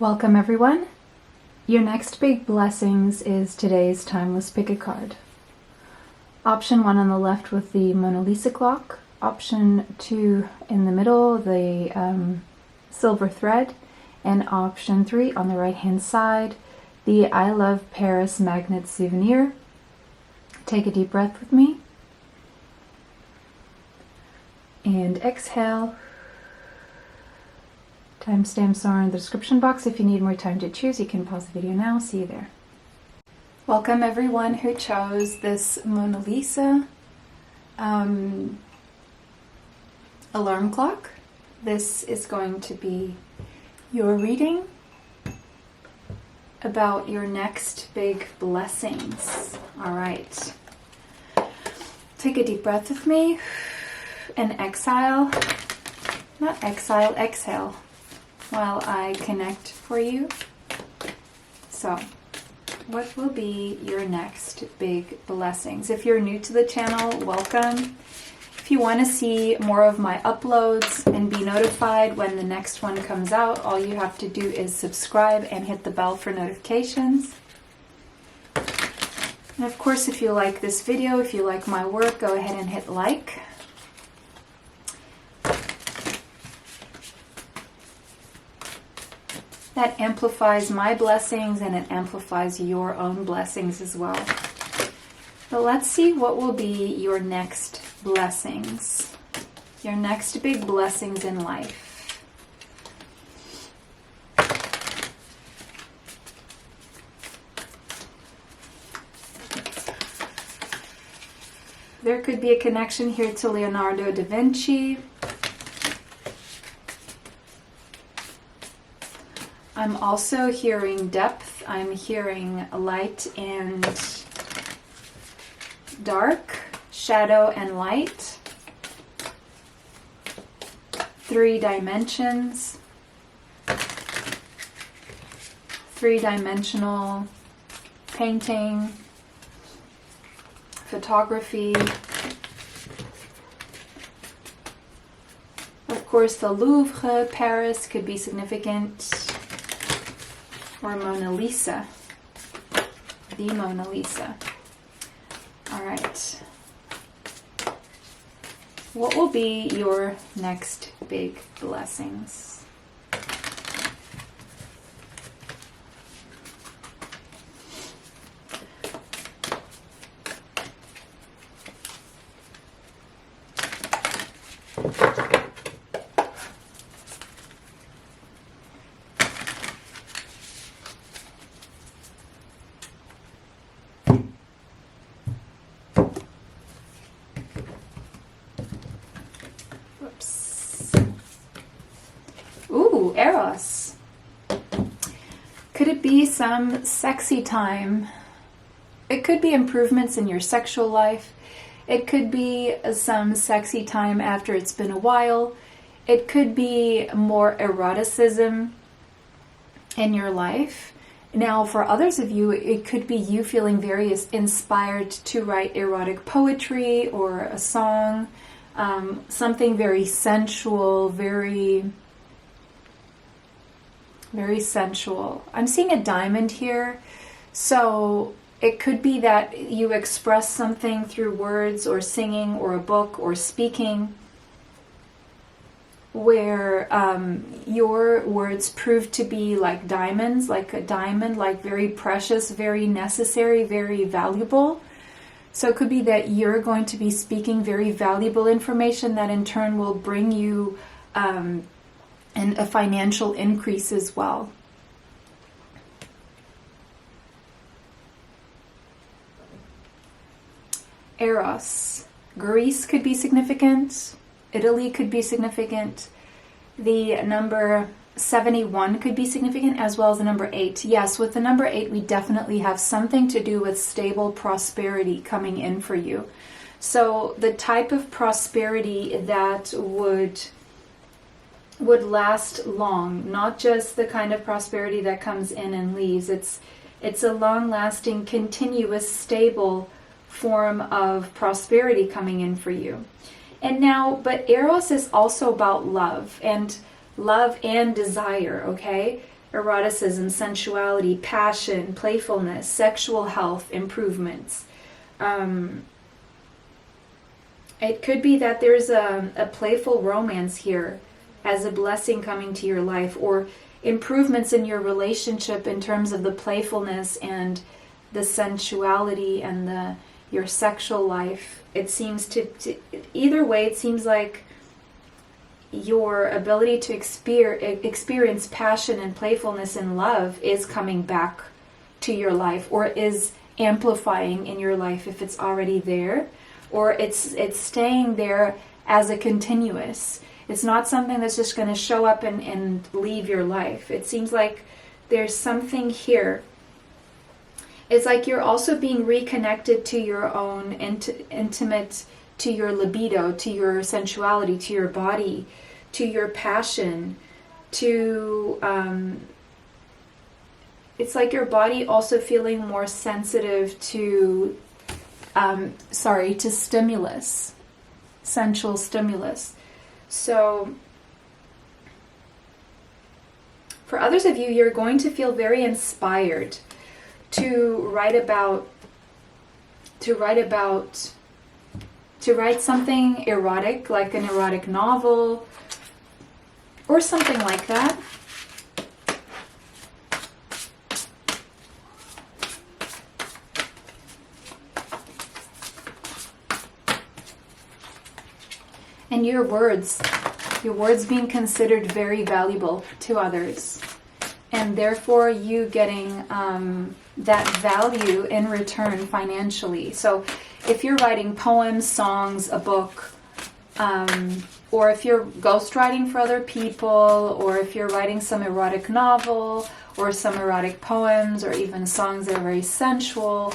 Welcome everyone. Your next big blessings is today's timeless pick a card. Option 1 on the left with the Mona Lisa clock. Option 2 in the middle, the silver thread. And option 3 on the right hand side, the I Love Paris magnet souvenir. Take a deep breath with me. And exhale. Timestamps are in the description box. If you need more time to choose, you can pause the video now. See you there. Welcome everyone who chose this Mona Lisa alarm clock. This is going to be your reading about your next big blessings. All right. Take a deep breath with me and exhale. Not exile, exhale. While I connect for you. So, what will be your next big blessings? If you're new to the channel, welcome. If you want to see more of my uploads and be notified when the next one comes out, all you have to do is subscribe and hit the bell for notifications. And of course, if you like this video, if you like my work, go ahead and hit like. That amplifies my blessings and it amplifies your own blessings as well. But let's see what will be your next blessings. Your next big blessings in life. There could be a connection here to Leonardo da Vinci. I'm also hearing depth. I'm hearing light and dark, shadow and light. 3 dimensions. 3-dimensional painting, photography. Of course, the Louvre, Paris could be significant. Or Mona Lisa. The Mona Lisa. Alright. What will be your next big blessings? Ooh, Eros. Could it be some sexy time? It could be improvements in your sexual life. It could be some sexy time after it's been a while. It could be more eroticism in your life. Now, for others of you, it could be you feeling very inspired to write erotic poetry or a song, something very sensual, very sensual. I'm seeing a diamond here. So it could be that you express something through words or singing or a book or speaking where your words prove to be like diamonds, like a diamond, like very precious, very necessary, very valuable. So it could be that you're going to be speaking very valuable information that in turn will bring you and a financial increase as well. Eros. Greece could be significant. Italy could be significant. The number 71 could be significant, as well as the number 8. Yes, with the number 8, we definitely have something to do with stable prosperity coming in for you. So the type of prosperity that would last long, not just the kind of prosperity that comes in and leaves. It's a long-lasting, continuous, stable form of prosperity coming in for you. And now, but Eros is also about love and desire, okay? eroticism, sensuality, passion, playfulness, sexual health, improvements. It could be that there's a playful romance here as a blessing coming to your life, or improvements in your relationship in terms of the playfulness and the sensuality and your sexual life. It seems to either way, it seems like your ability to experience passion and playfulness and love is coming back to your life, or is amplifying in your life if it's already there, or it's staying there as a continuous. It's not something that's just going to show up and leave your life. It seems like there's something here. It's like you're also being reconnected to your own intimate, to your libido, to your sensuality, to your body, to your passion, to it's like your body also feeling more sensitive to to stimulus, sensual stimulus. So for others of you, you're going to feel very inspired to write something erotic, like an erotic novel or something like that. And your words being considered very valuable to others, and therefore you getting that value in return financially. So if you're writing poems, songs, a book, or if you're ghostwriting for other people, or if you're writing some erotic novel or some erotic poems, or even songs that are very sensual,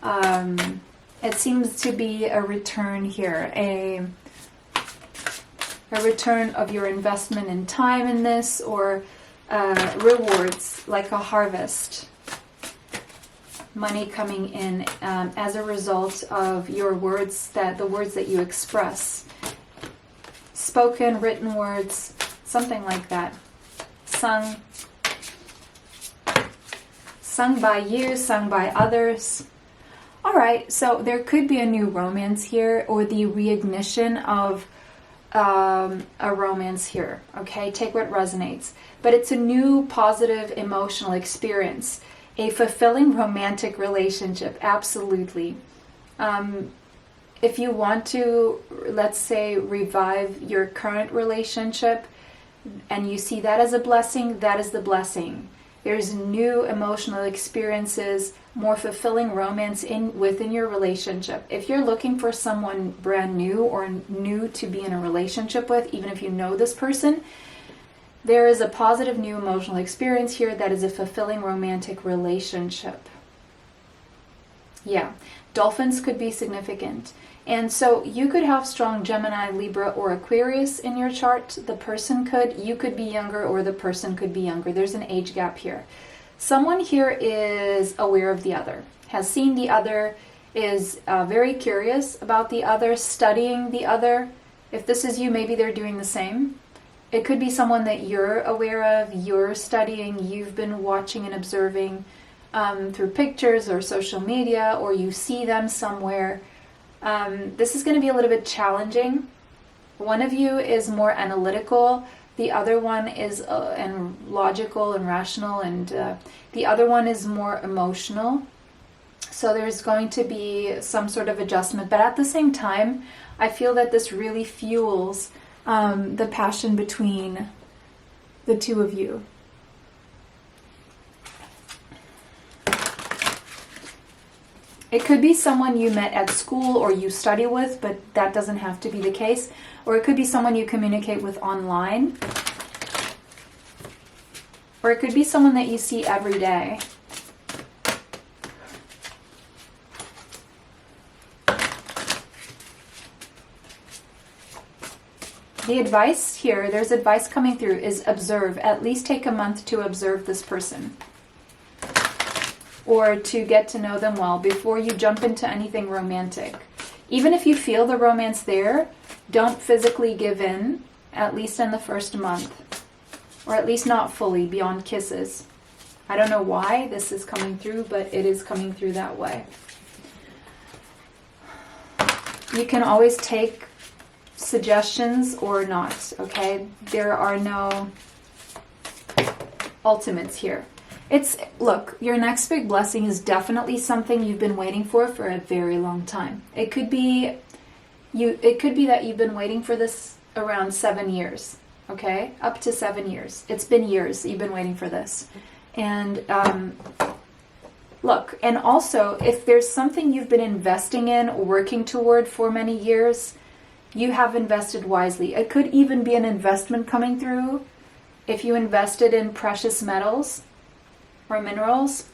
it seems to be a return here, a return of your investment in time in this, or rewards, like a harvest, money coming in as a result of your words, the words that you express, spoken, written words, something like that, sung by you, sung by others. All right, so there could be a new romance here, or the reignition of a romance here. Okay, take what resonates. But it's a new positive emotional experience, a fulfilling romantic relationship, absolutely. If you want to, let's say, revive your current relationship, and you see that as a blessing, that is the blessing. There's new emotional experiences, more fulfilling romance within your relationship. If you're looking for someone brand new or new to be in a relationship with, even if you know this person, there is a positive new emotional experience here that is a fulfilling romantic relationship. Yeah, dolphins could be significant. And so you could have strong Gemini, Libra, or Aquarius in your chart. The person could. You could be younger, or the person could be younger. There's an age gap here. Someone here is aware of the other, has seen the other, is very curious about the other, studying the other. If this is you, maybe they're doing the same. It could be someone that you're aware of, you're studying, you've been watching and observing through pictures or social media, or you see them somewhere. This is going to be a little bit challenging. One of you is more analytical, the other one is and logical and rational, and the other one is more emotional. So there's going to be some sort of adjustment, but at the same time, I feel that this really fuels the passion between the two of you. It could be someone you met at school or you study with, but that doesn't have to be the case. Or it could be someone you communicate with online. Or it could be someone that you see every day. The advice here, there's advice coming through, is observe. At least take a month to observe this person, or to get to know them well before you jump into anything romantic. Even if you feel the romance there, don't physically give in, at least in the first month. or at least not fully beyond kisses. I don't know why this is coming through, but it is coming through that way. You can always take suggestions or not, okay? There are no ultimates here. Look, your next big blessing is definitely something you've been waiting for a very long time. It could be that you've been waiting for this around 7 years, okay? Up to 7 years. It's been years that you've been waiting for this. And look, and also, if there's something you've been investing in or working toward for many years, you have invested wisely. It could even be an investment coming through. If you invested in precious metals or minerals,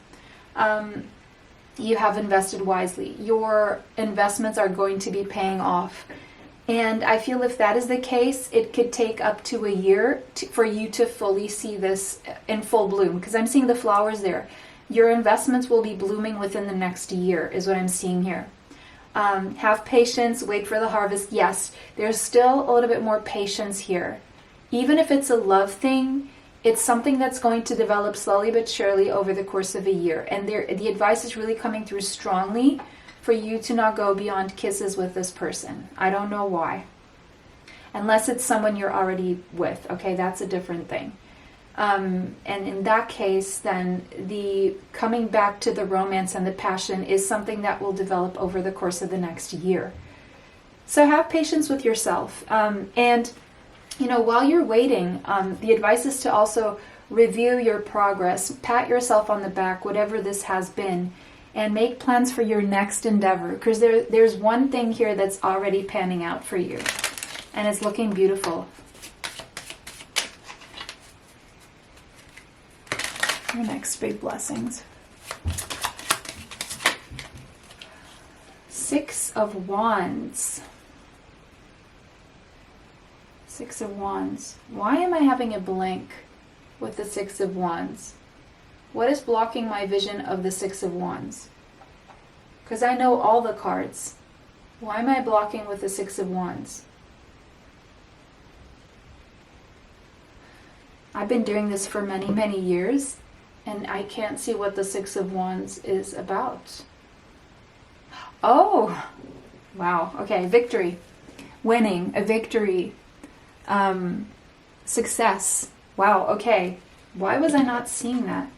you have invested wisely. Your investments are going to be paying off. And I feel if that is the case, it could take up to a year for you to fully see this in full bloom. Because I'm seeing the flowers there. Your investments will be blooming within the next year, is what I'm seeing here. Have patience, wait for the harvest. Yes, there's still a little bit more patience here. Even if it's a love thing, it's something that's going to develop slowly but surely over the course of a year. And the advice is really coming through strongly for you to not go beyond kisses with this person. I don't know why. Unless it's someone you're already with. Okay, that's a different thing. And in that case, then the coming back to the romance and the passion is something that will develop over the course of the next year. So have patience with yourself. And, while you're waiting, the advice is to also review your progress, pat yourself on the back, whatever this has been, and make plans for your next endeavor. Because there's one thing here that's already panning out for you. And it's looking beautiful. Your next big blessings. 6 of Wands. 6 of Wands. Why am I having a blank with the 6 of Wands? What is blocking my vision of the 6 of Wands? Because I know all the cards. Why am I blocking with the 6 of Wands? I've been doing this for many, many years, and I can't see what the 6 of Wands is about. Oh, wow. Okay, victory. Winning, a victory. Success. Wow, okay. Why was I not seeing that?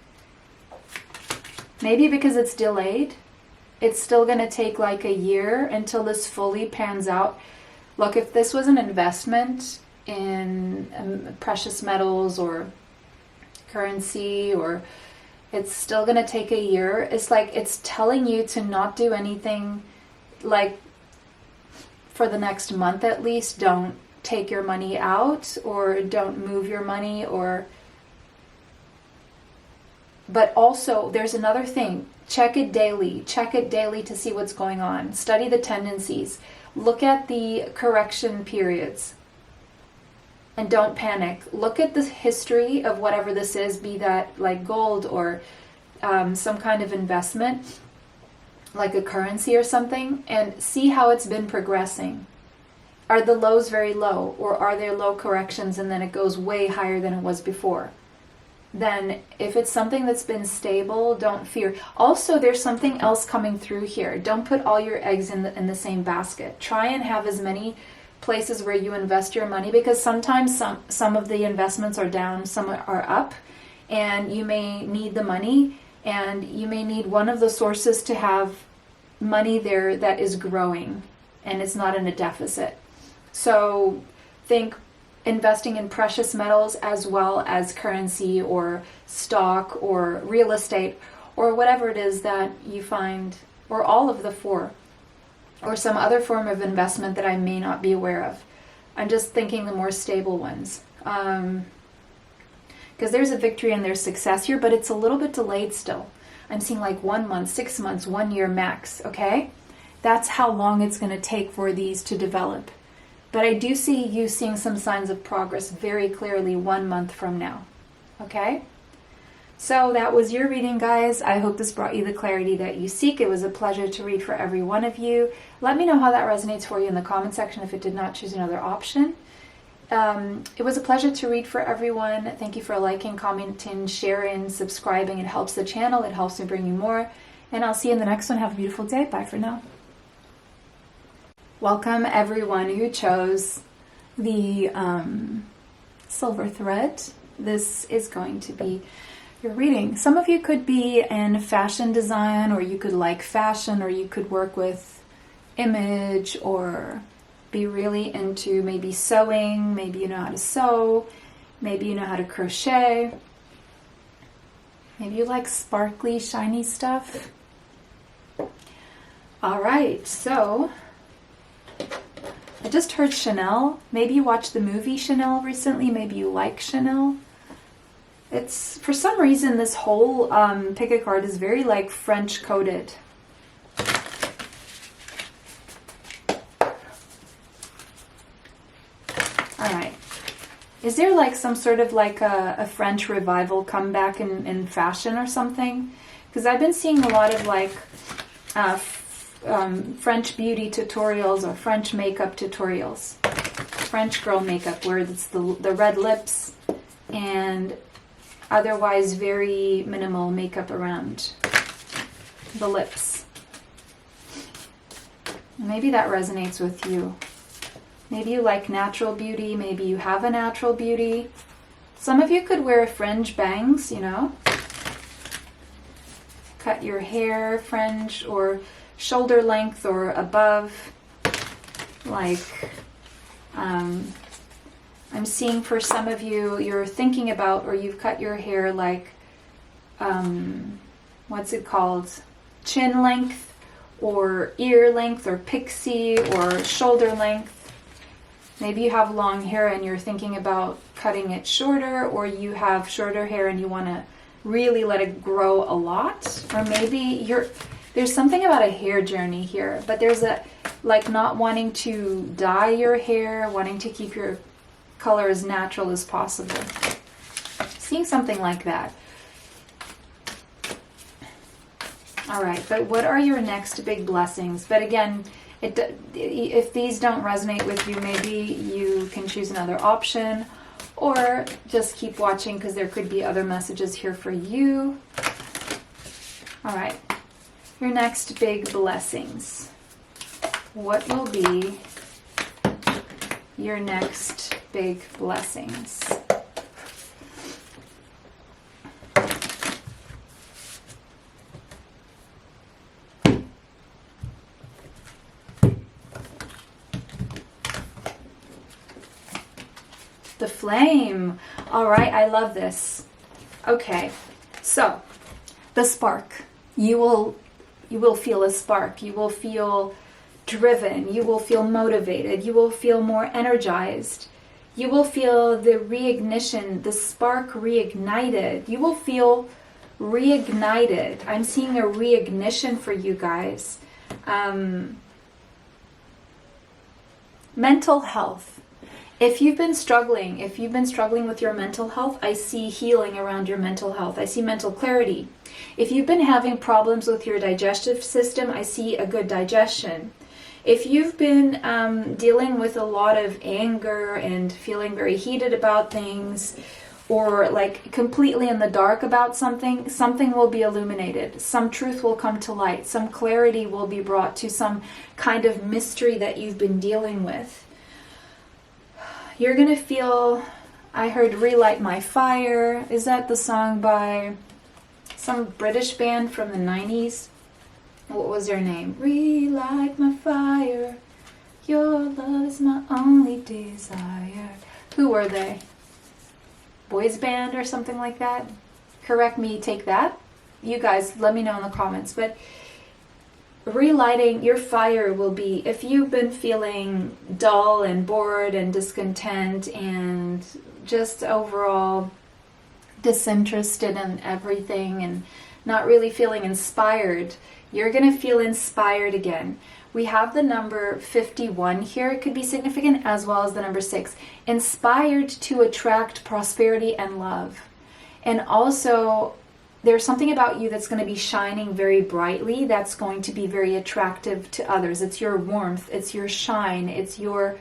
Maybe because it's delayed. It's still going to take like a year until this fully pans out. Look, if this was an investment in precious metals or currency, or it's still going to take a year, it's like it's telling you to not do anything like for the next month at least. Don't take your money out, or don't move your money, or... But also, there's another thing. Check it daily. Check it daily to see what's going on. Study the tendencies. Look at the correction periods. And don't panic. Look at the history of whatever this is, be that like gold or some kind of investment, like a currency or something, and see how it's been progressing. Are the lows very low, or are there low corrections and then it goes way higher than it was before? Then if it's something that's been stable, don't fear. Also, there's something else coming through here. Don't put all your eggs in the same basket. Try and have as many places where you invest your money, because sometimes some of the investments are down, some are up, and you may need the money, and you may need one of the sources to have money there that is growing and it's not in a deficit. So think investing in precious metals as well as currency or stock or real estate or whatever it is that you find, or all of the 4, or some other form of investment that I may not be aware of. I'm just thinking the more stable ones. Because there's a victory and there's success here, but it's a little bit delayed still. I'm seeing like 1 month, 6 months, 1 year max, okay? That's how long it's going to take for these to develop. But I do see you seeing some signs of progress very clearly 1 month from now. Okay? So that was your reading, guys. I hope this brought you the clarity that you seek. It was a pleasure to read for every one of you. Let me know how that resonates for you in the comment section if it did not. Choose another option. it was a pleasure to read for everyone. Thank you for liking, commenting, sharing, subscribing. It helps the channel. It helps me bring you more. And I'll see you in the next one. Have a beautiful day. Bye for now. Welcome everyone who chose the silver thread. This is going to be your reading. Some of you could be in fashion design, or you could like fashion, or you could work with image, or be really into maybe sewing. Maybe you know how to sew. Maybe you know how to crochet. Maybe you like sparkly, shiny stuff. All right, so I just heard Chanel. Maybe you watched the movie Chanel recently. Maybe you like Chanel. It's, for some reason, this whole pick a card is very like French coded. Alright. Is there like some sort of like a French revival comeback in fashion or something? Because I've been seeing a lot of like French beauty tutorials or French makeup tutorials. French girl makeup, where it's the red lips and otherwise very minimal makeup around the lips. Maybe that resonates with you. Maybe you like natural beauty. Maybe you have a natural beauty. Some of you could wear fringe bangs, you know. Cut your hair fringe or shoulder length or above. Like, I'm seeing for some of you, you're thinking about, or you've cut your hair like, what's it called? Chin length or ear length or pixie or shoulder length. Maybe you have long hair and you're thinking about cutting it shorter, or you have shorter hair and you want to really let it grow a lot. Or maybe there's something about a hair journey here, but there's a, like, not wanting to dye your hair, wanting to keep your color as natural as possible. Seeing something like that. All right, but what are your next big blessings? But again, if these don't resonate with you, maybe you can choose another option, or just keep watching because there could be other messages here for you. All right, your next big blessings. What will be your next big blessings? The flame. All right, I love this. Okay, so the spark. You will feel a spark. You will feel driven. You will feel motivated. You will feel more energized. You will feel the reignition, the spark reignited. You will feel reignited. I'm seeing a reignition for you guys. Mental health. If you've been struggling with your mental health, I see healing around your mental health. I see mental clarity. If you've been having problems with your digestive system, I see a good digestion. If you've been dealing with a lot of anger and feeling very heated about things, or like completely in the dark about something, something will be illuminated. Some truth will come to light. Some clarity will be brought to some kind of mystery that you've been dealing with. You're going to feel, I heard Relight My Fire. Is that the song by some British band from the 90s? What was their name? Relight my fire. Your love is my only desire. Who were they? Boys band or something like that? Correct me, take that. You guys, let me know in the comments. But relighting your fire will be, if you've been feeling dull and bored and discontent and just overall disinterested in everything and not really feeling inspired, you're going to feel inspired again. We have the number 51 here. It could be significant, as well as the number 6. Inspired to attract prosperity and love. And also, there's something about you that's going to be shining very brightly, that's going to be very attractive to others. It's your warmth, it's your shine, it's your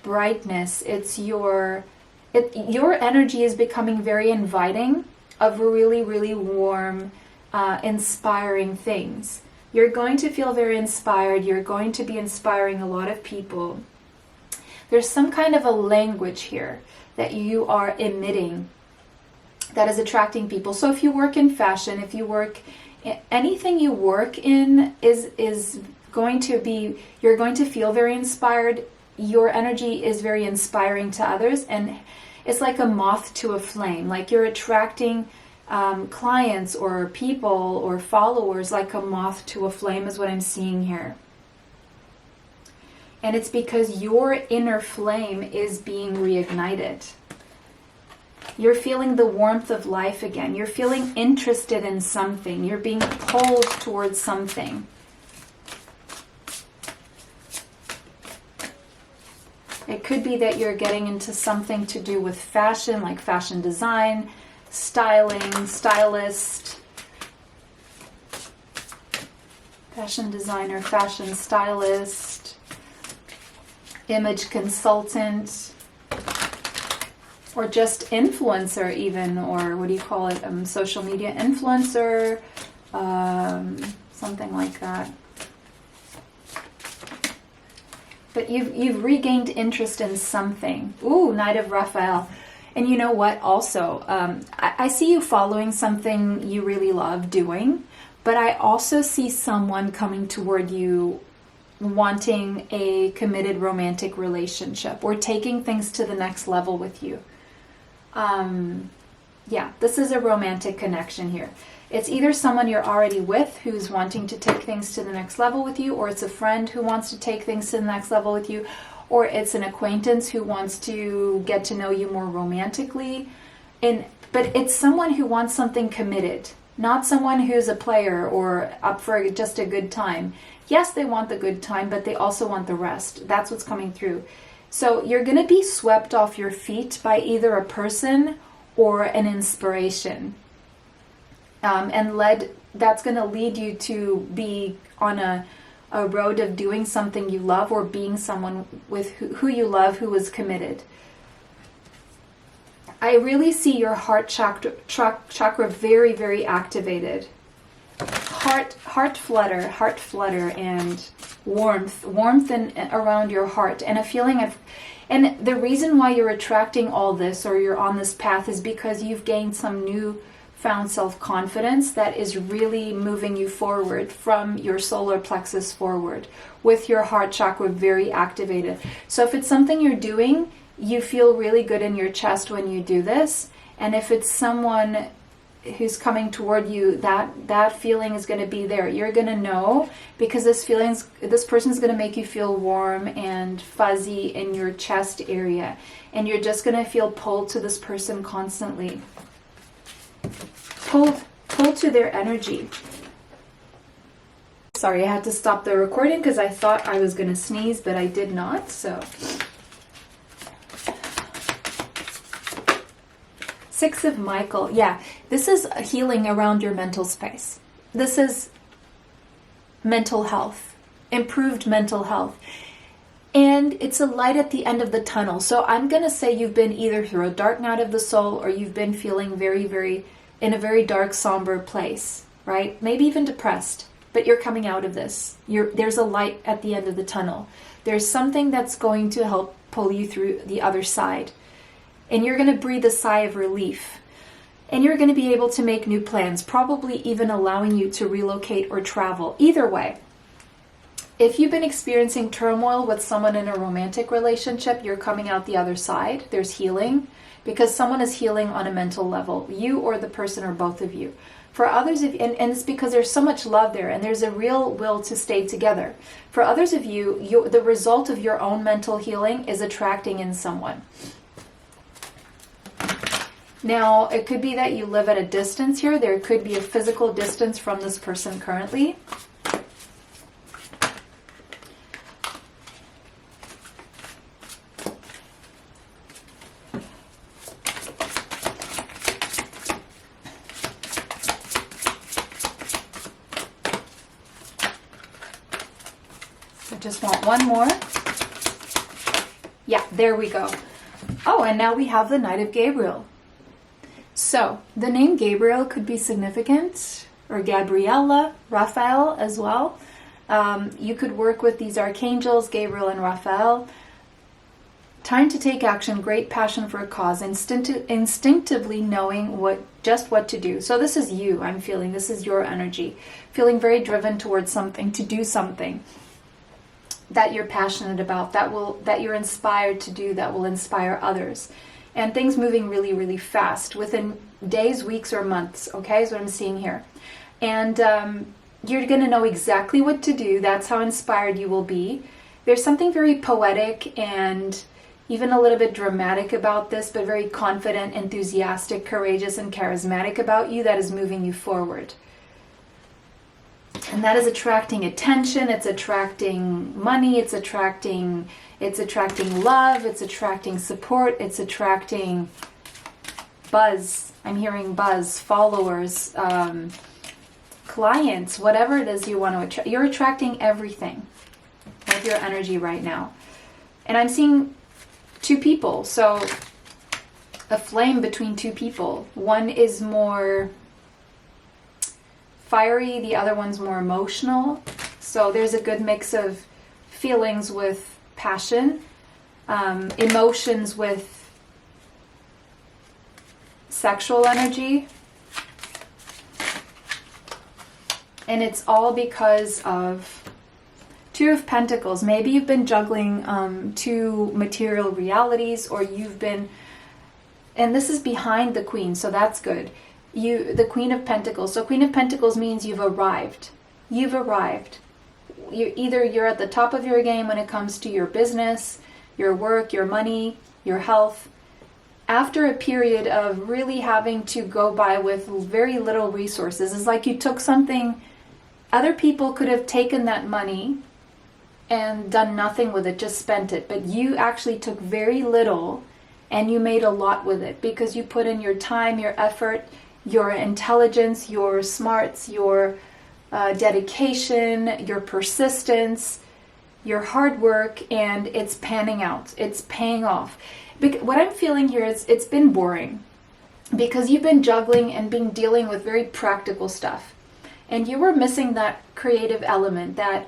brightness. It's your energy is becoming very inviting of really, really warm, inspiring things. You're going to feel very inspired. You're going to be inspiring a lot of people. There's some kind of a language here that you are emitting that is attracting people. So if you work in fashion, if you work, anything you work in is going to be, you're going to feel very inspired. Your energy is very inspiring to others, and it's like a moth to a flame. Like you're attracting clients or people or followers like a moth to a flame is what I'm seeing here. And it's because your inner flame is being reignited. You're feeling the warmth of life again. You're feeling interested in something. You're being pulled towards something. It could be that you're getting into something to do with fashion, like fashion design, styling, stylist, fashion designer, fashion stylist, image consultant, or just influencer even, or what do you call it, social media influencer, something like that. But you've regained interest in something. Ooh, Knight of Raphael. And you know what, also, I see you following something you really love doing, but I also see someone coming toward you wanting a committed romantic relationship or taking things to the next level with you. Yeah, this is a romantic connection here. It's either someone you're already with who's wanting to take things to the next level with you, or it's a friend who wants to take things to the next level with you, or it's an acquaintance who wants to get to know you more romantically. But it's someone who wants something committed, not someone who's a player or up for just a good time. Yes, they want the good time, but they also want the rest. That's what's coming through. So you're going to be swept off your feet by either a person or an inspiration. That's going to lead you to be on a road of doing something you love, or being someone with who you love, who is committed. I really see your heart chakra very, very activated. Heart flutter, and warmth around your heart, and a feeling of, and the reason why you're attracting all this, or you're on this path, is because you've gained some new found self-confidence that is really moving you forward from your solar plexus forward, with your heart chakra very activated. So if it's something you're doing, you feel really good in your chest when you do this. And if it's someone who's coming toward you, that feeling is going to be there. You're going to know, because this person is going to make you feel warm and fuzzy in your chest area, and you're just going to feel pulled to this person constantly. Pulled to their energy. Sorry, I had to stop the recording because I thought I was going to sneeze, but I did not. So, Six of Michael. Yeah, this is a healing around your mental space. This is mental health, improved mental health. And it's a light at the end of the tunnel. So I'm going to say you've been either through a dark night of the soul, or you've been feeling very, very in a very dark, somber place, right? Maybe even depressed, but you're coming out of this. There's a light at the end of the tunnel. There's something that's going to help pull you through the other side. And you're going to breathe a sigh of relief. And you're going to be able to make new plans, probably even allowing you to relocate or travel. Either way, if you've been experiencing turmoil with someone in a romantic relationship, you're coming out the other side. There's healing, because someone is healing on a mental level, you or the person, or both of you. For others, and it's because there's so much love there, and there's a real will to stay together. For others of you, the result of your own mental healing is attracting in someone. Now, it could be that you live at a distance here. There could be a physical distance from this person currently. Just want one more. Yeah, there we go. Oh, and now we have the Knight of Gabriel. So the name Gabriel could be significant, or Gabriella, Raphael as well. You could work with these archangels, Gabriel and Raphael. Time to take action, great passion for a cause, instinctively knowing just what to do. So this is you, I'm feeling. This is your energy. Feeling very driven towards something, to do something that you're passionate about, that you're inspired to do, that will inspire others. And things moving really, really fast, within days, weeks, or months, okay, is what I'm seeing here. And you're going to know exactly what to do. That's how inspired you will be. There's something very poetic and even a little bit dramatic about this, but very confident, enthusiastic, courageous, and charismatic about you that is moving you forward. And that is attracting attention, it's attracting money, it's attracting love, it's attracting support, it's attracting buzz. I'm hearing buzz, followers, clients, whatever it is you want to attract. You're attracting everything with your energy right now. And I'm seeing two people, so a flame between two people. One is more fiery, the other one's more emotional. So there's a good mix of feelings with passion, emotions with sexual energy. And it's all because of Two of Pentacles. Maybe you've been juggling two material realities, or you've been, and this is behind the Queen, so that's good. The Queen of Pentacles. So Queen of Pentacles means you've arrived. You've arrived. You're at the top of your game when it comes to your business, your work, your money, your health. After a period of really having to go by with very little resources, it's like you took something, other people could have taken that money and done nothing with it, just spent it. But you actually took very little and you made a lot with it because you put in your time, your effort, your intelligence, your smarts, your dedication, your persistence, your hard work, and it's panning out. It's paying off. What I'm feeling here is it's been boring because you've been juggling and been dealing with very practical stuff. And you were missing that creative element, that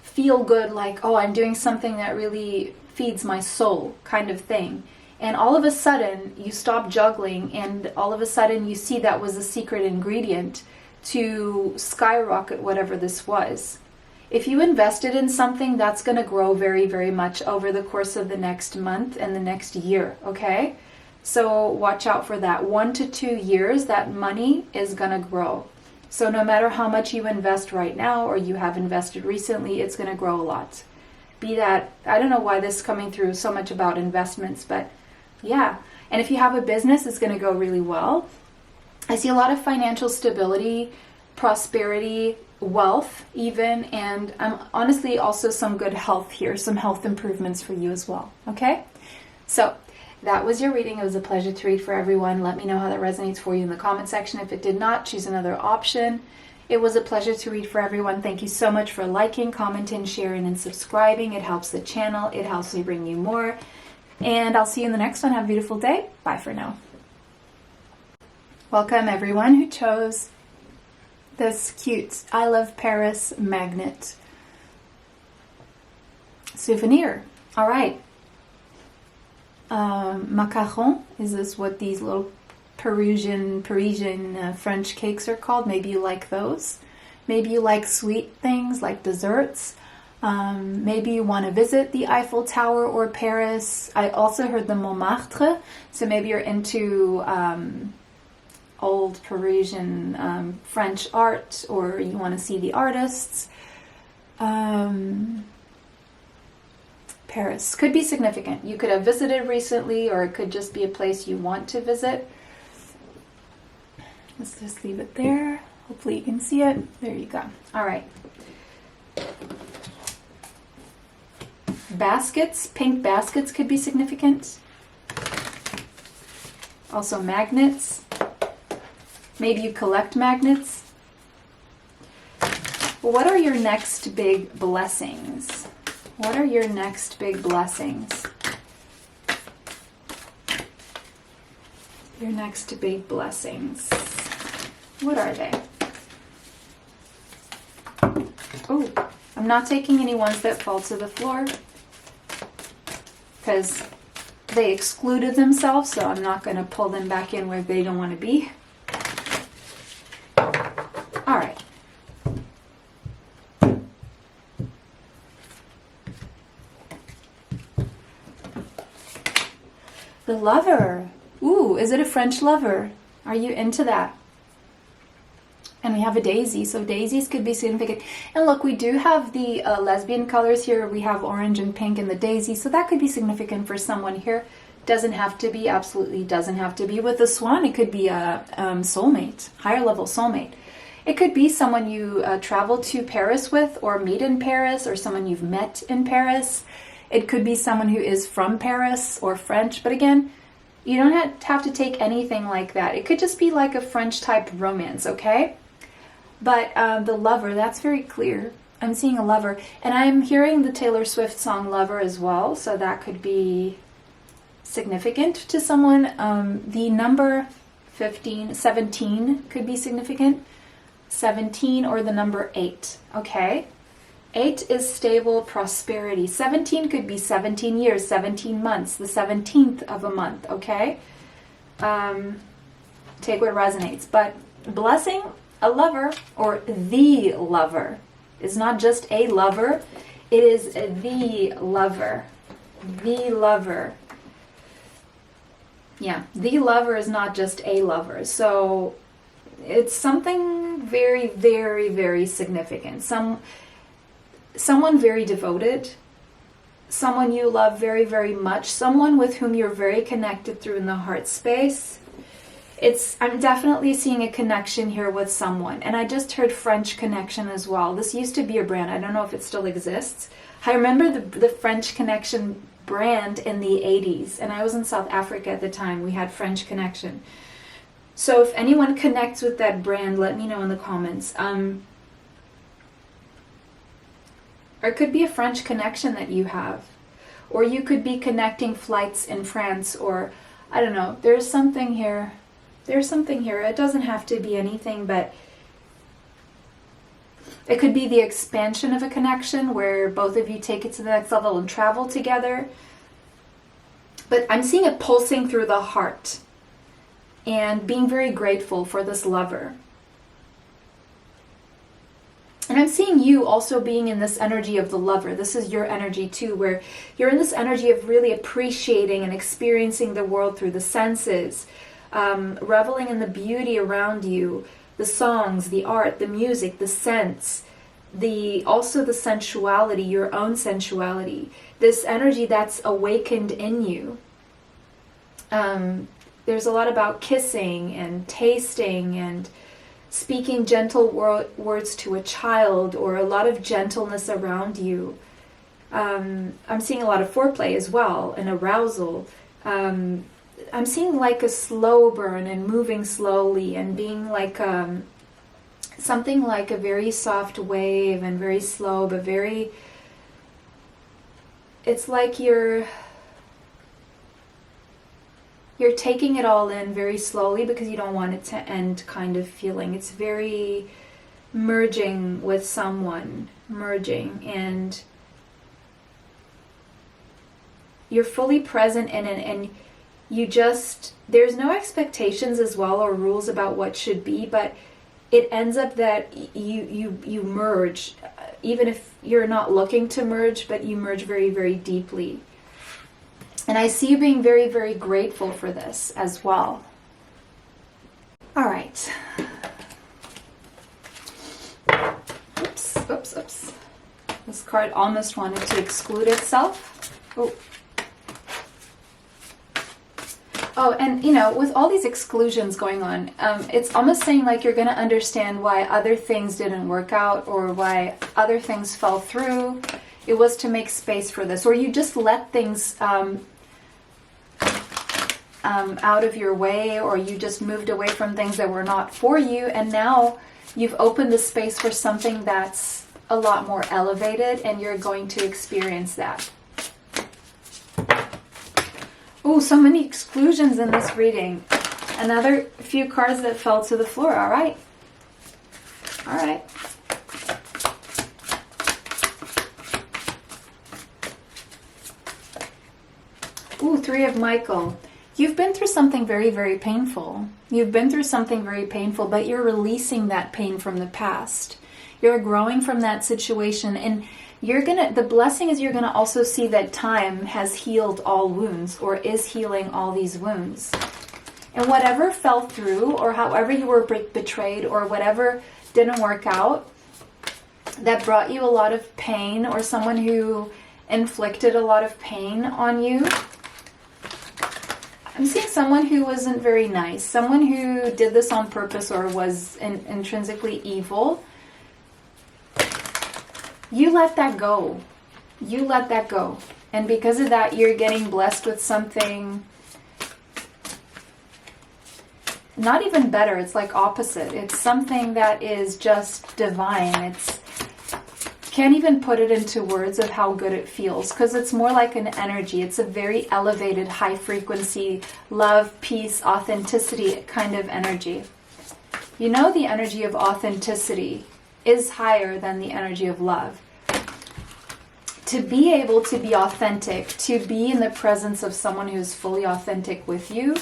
feel good, like, oh, I'm doing something that really feeds my soul kind of thing. And all of a sudden you stop juggling, and all of a sudden you see that was a secret ingredient to skyrocket whatever this was. If you invested in something, that's going to grow very, very much over the course of the next month and the next year, okay? So watch out for that. 1 to 2 years, that money is going to grow. So no matter how much you invest right now or you have invested recently, it's going to grow a lot. Be that, I don't know why this is coming through so much about investments, but yeah. And if you have a business, it's going to go really well. I see a lot of financial stability, prosperity, wealth even, and honestly also some good health here, some health improvements for you as well, okay? So that was your reading. It was a pleasure to read for everyone. Let me know how that resonates for you in the comment section. If it did not, choose another option. It was a pleasure to read for everyone. Thank you so much for liking, commenting, sharing, and subscribing. It helps the channel. It helps me bring you more. And I'll see you in the next one. Have a beautiful day. Bye for now. Welcome everyone who chose this cute I Love Paris magnet souvenir. All right. Macaron, is this what these little Parisian French cakes are called? Maybe you like those. Maybe you like sweet things like desserts. Maybe you want to visit the Eiffel Tower or Paris. I also heard the Montmartre, so maybe you're into old Parisian French art, or you want to see the artists. Paris could be significant. You could have visited recently, or it could just be a place you want to visit. Let's just leave it there. Hopefully you can see it. There you go. All right. Baskets, pink baskets could be significant. Also magnets. Maybe you collect magnets. What are your next big blessings? What are your next big blessings? Your next big blessings. What are they? Oh, I'm not taking any ones that fall to the floor because they excluded themselves, so I'm not going to pull them back in where they don't want to be. All right. The Lover. Ooh, is it a French lover? Are you into that? And we have a daisy, so daisies could be significant. And look, we do have the lesbian colors here. We have orange and pink in the daisy, so that could be significant for someone here. Doesn't have to be, absolutely doesn't have to be. With the swan, it could be a soulmate, higher level soulmate. It could be someone you travel to Paris with or meet in Paris, or someone you've met in Paris. It could be someone who is from Paris or French, but again, you don't have to take anything like that. It could just be like a French type romance, okay? But the Lover, that's very clear. I'm seeing a lover. And I'm hearing the Taylor Swift song Lover as well, so that could be significant to someone. The number 17 could be significant. 17 or the number 8, okay? 8 is stable prosperity. 17 could be 17 years, 17 months, the 17th of a month, okay? Take what resonates. But blessing, a lover, or the lover, is not just a lover, it is the lover. The lover. Yeah, the lover is not just a lover. So it's something very, very, very significant. Someone very devoted, someone you love very, very much, someone with whom you're very connected through in the heart space. I'm definitely seeing a connection here with someone. And I just heard French Connection as well. This used to be a brand. I don't know if it still exists. I remember the French Connection brand in the 80s. And I was in South Africa at the time. We had French Connection. So if anyone connects with that brand, let me know in the comments. Or it could be a French connection that you have. Or you could be connecting flights in France, or I don't know. There's something here. There's something here. It doesn't have to be anything, but it could be the expansion of a connection where both of you take it to the next level and travel together. But I'm seeing it pulsing through the heart and being very grateful for this lover. And I'm seeing you also being in this energy of the lover. This is your energy too, where you're in this energy of really appreciating and experiencing the world through the senses, reveling in the beauty around you, the songs, the art, the music, the scents, also the sensuality, your own sensuality, this energy that's awakened in you. There's a lot about kissing and tasting and speaking gentle words to a child, or a lot of gentleness around you. I'm seeing a lot of foreplay as well, and arousal. I'm seeing like a slow burn and moving slowly and being like something like a very soft wave and very slow, but very, it's like you're taking it all in very slowly because you don't want it to end kind of feeling. It's very merging with someone, and you're fully present in it, and you just, there's no expectations as well or rules about what should be, but it ends up that you merge, even if you're not looking to merge, but you merge very, very deeply. And I see you being very, very grateful for this as well. All right. Oops. This card almost wanted to exclude itself. Oh, and with all these exclusions going on, it's almost saying like you're going to understand why other things didn't work out or why other things fell through. It was to make space for this, or you just let things out of your way, or you just moved away from things that were not for you, and now you've opened the space for something that's a lot more elevated, and you're going to experience that. Oh, so many exclusions in this reading. Another few cards that fell to the floor. All right. All right. Ooh, Three of Michael. You've been through something very, very painful. You've been through something very painful, but you're releasing that pain from the past. You're growing from that situation, and the blessing is you're gonna also see that time has healed all wounds, or is healing all these wounds. And whatever fell through, or however you were betrayed, or whatever didn't work out, that brought you a lot of pain, or someone who inflicted a lot of pain on you. I'm seeing someone who wasn't very nice, someone who did this on purpose or was intrinsically evil. You let that go. You let that go. And because of that, you're getting blessed with something not even better. It's like opposite. It's something that is just divine. Can't even put it into words of how good it feels, because it's more like an energy. It's a very elevated, high frequency, love, peace, authenticity kind of energy. You know, the energy of authenticity is higher than the energy of love. To be able to be authentic, to be in the presence of someone who is fully authentic with you,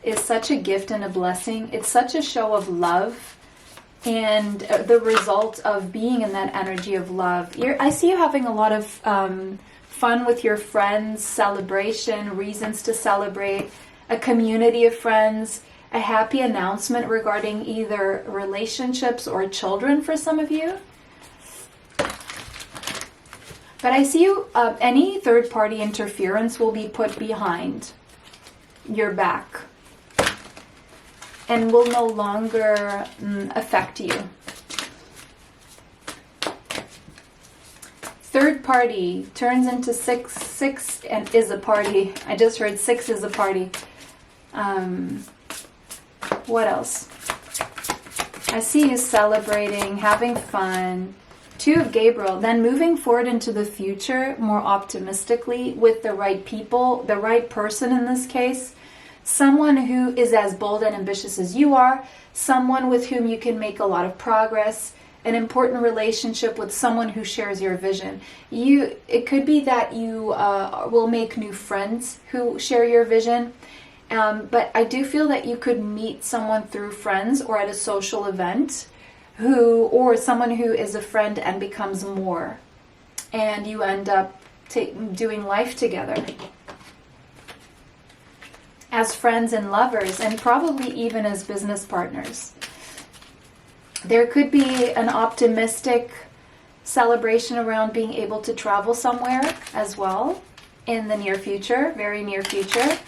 is such a gift and a blessing. It's such a show of love. And the result of being in that energy of love. I see you having a lot of fun with your friends, celebration, reasons to celebrate, a community of friends, a happy announcement regarding either relationships or children for some of you. But I see you, any third-party interference will be put behind your back and will no longer affect you. Third party turns into six and is a party. I just heard 6 is a party. What else? I see you celebrating, having fun. 2 of Gabriel. Then moving forward into the future more optimistically with the right people, the right person in this case. Someone who is as bold and ambitious as you are, someone with whom you can make a lot of progress, an important relationship with someone who shares your vision. It could be that you will make new friends who share your vision, but I do feel that you could meet someone through friends or at a social event, or someone who is a friend and becomes more, and you end up doing life together as friends and lovers, and probably even as business partners. There could be an optimistic celebration around being able to travel somewhere as well in the near future, very near future.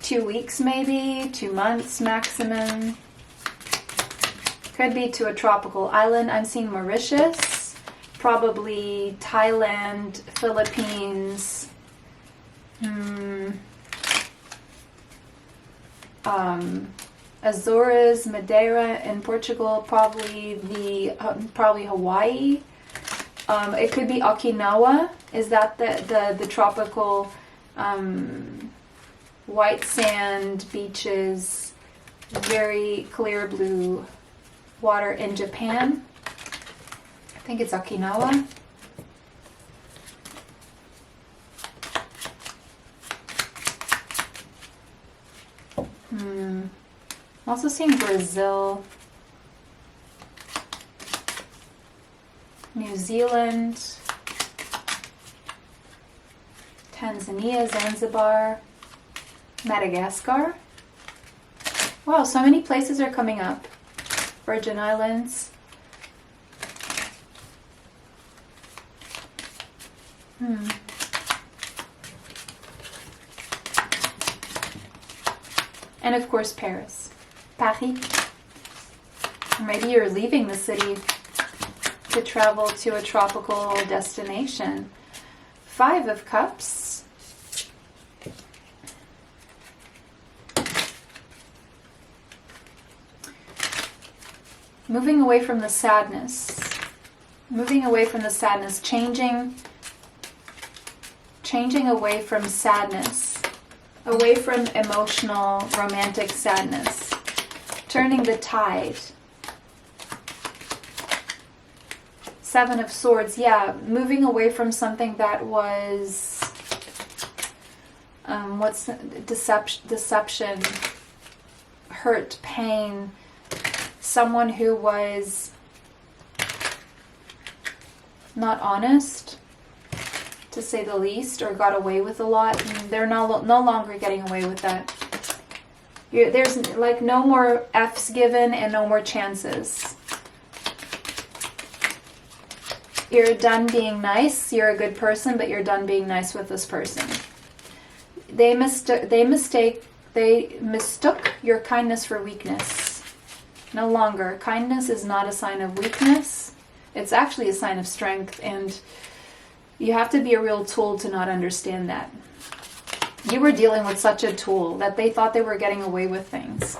2 weeks maybe, 2 months maximum. Could be to a tropical island. I'm seeing Mauritius, probably Thailand, Philippines, Azores, Madeira in Portugal, probably Hawaii. It could be Okinawa. Is that the tropical white sand beaches, very clear blue water in Japan? I think it's Okinawa. I'm also seeing Brazil, New Zealand, Tanzania, Zanzibar, Madagascar. Wow, so many places are coming up. Virgin Islands. And of course, Paris. Paris. Or maybe you're leaving the city to travel to a tropical destination. 5 of Cups. Moving away from the sadness. Moving away from the sadness. Changing away from sadness. Away from emotional, romantic sadness. Turning the tide. Seven of Swords. Yeah, moving away from something that was... what's deception, hurt, pain. Someone who was not honest, to say the least, or got away with a lot. And they're no longer getting away with that. There's like no more F's given and no more chances. You're done being nice. You're a good person, but you're done being nice with this person. They mistook your kindness for weakness. No longer. Kindness is not a sign of weakness. It's actually a sign of strength, and you have to be a real tool to not understand that. You were dealing with such a tool that they thought they were getting away with things.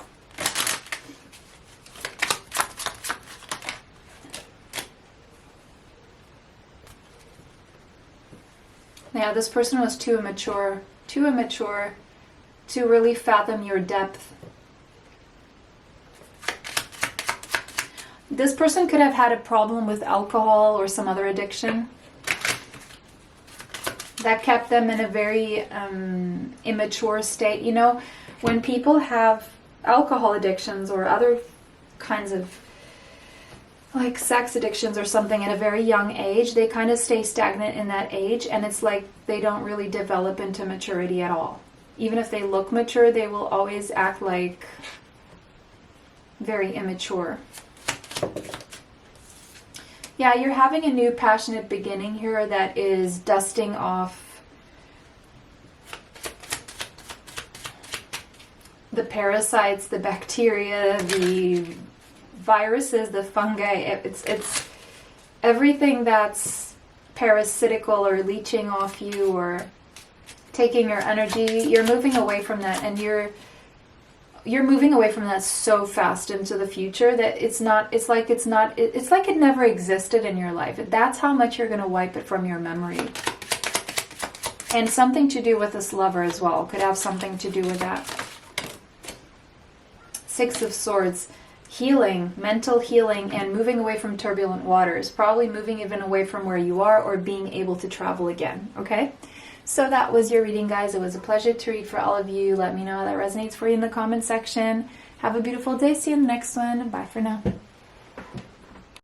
Yeah, this person was too immature to really fathom your depth. This person could have had a problem with alcohol or some other addiction that kept them in a very immature state. You know, when people have alcohol addictions or other kinds of like sex addictions or something at a very young age, they kind of stay stagnant in that age, and it's like they don't really develop into maturity at all. Even if they look mature, they will always act like very immature. Yeah, you're having a new passionate beginning here that is dusting off the parasites, the bacteria, the viruses, the fungi. It's everything that's parasitical or leeching off you or taking your energy. You're moving away from that, and you're moving away from that so fast into the future that it's like it never existed in your life. That's how much you're going to wipe it from your memory. And something to do with this lover as well. Could have something to do with that. Six of Swords. Healing, mental healing, and moving away from turbulent waters. Probably moving even away from where you are, or being able to travel again. Okay? So that was your reading, guys. It was a pleasure to read for all of you. Let me know how that resonates for you in the comment section. Have a beautiful day. See you in the next one. Bye for now.